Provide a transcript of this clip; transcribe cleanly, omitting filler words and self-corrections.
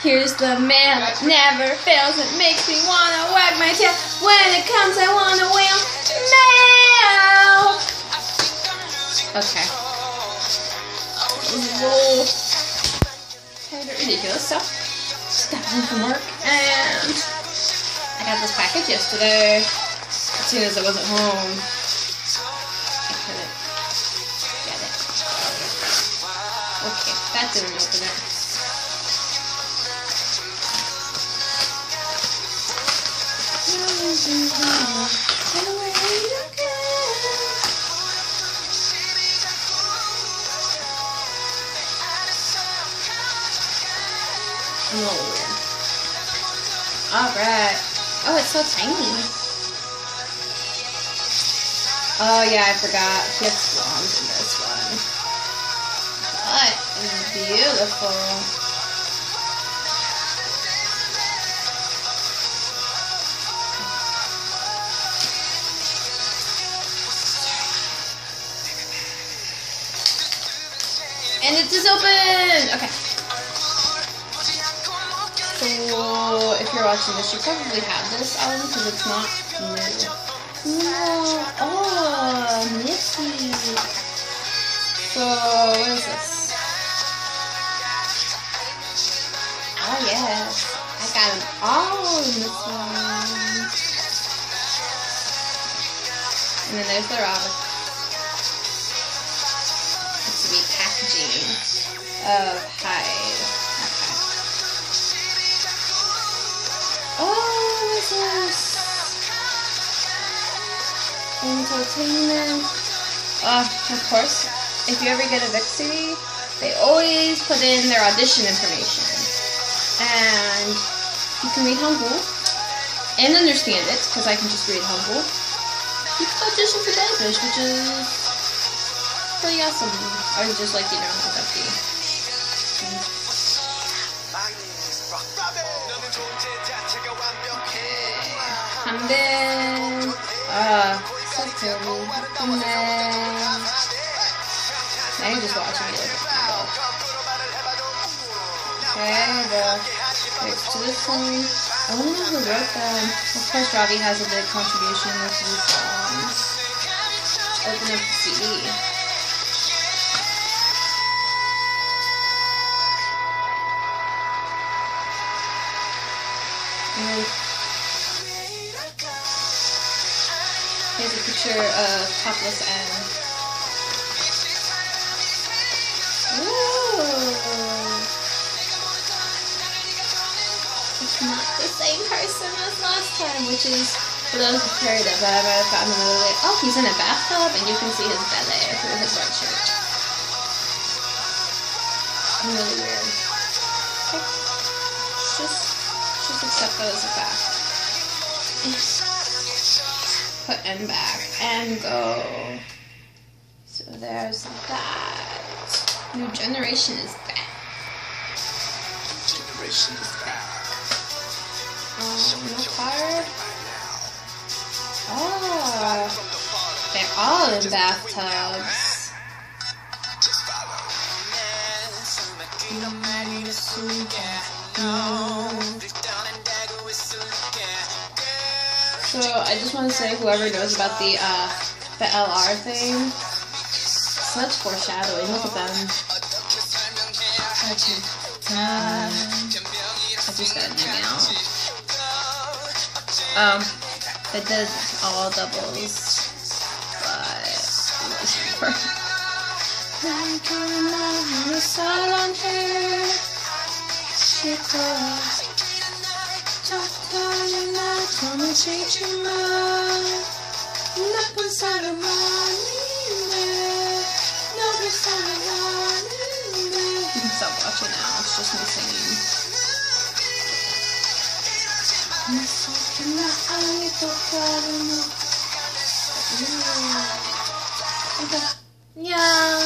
Here's the mail that never fails. It makes me wanna wag my tail. When it comes, I wanna wail. Mail. Okay. Whoa. Ridiculous stuff. Just got home from work and I got this package yesterday. As soon as I wasn't home, I couldn't get it. Okay, that didn't open it. No. Alright. Oh, it's so tiny. Oh yeah, I forgot. He has swans in this one. But it's beautiful. And it is open! Okay. So, if you're watching this, you probably have this album because it's not new. No. Oh, Missy. So, what is this? Oh, yes. I got them all in this one. And then there's the Robert. Sweet packaging of Hyde. Oh, what's this? Entertainment. Of course, if you ever get a VIXY, they always put in their audition information. And you can read Hangul and understand it, because I can just read Hangul. You can audition for Jellyfish, which is pretty awesome. I was just like, you know, without the... Hanbin. So pretty. And then... Now you're just watching me look at people. Okay, the lyrics to this one. I want to know who wrote them. Of course, Ravi has a big contribution to these songs. Open up the CD. Here's a picture of Topless N. Ooh. It's not the same person as last time, which is, for those who've heard of that, I might have gotten a little bit. Oh, he's in a bathtub, and you can see his belly through his white shirt. Really weird. Okay. Just accept that as a fact. Put N back and go. So there's that. New Generation is back. Generation is back. No card. Oh, they're all in bathtubs. So I just want to say, whoever knows about the LR thing, such foreshadowing. Look at them. I just got an email. It did all doubles, but you can stop watching now, it's just me singing. Okay. Yeah.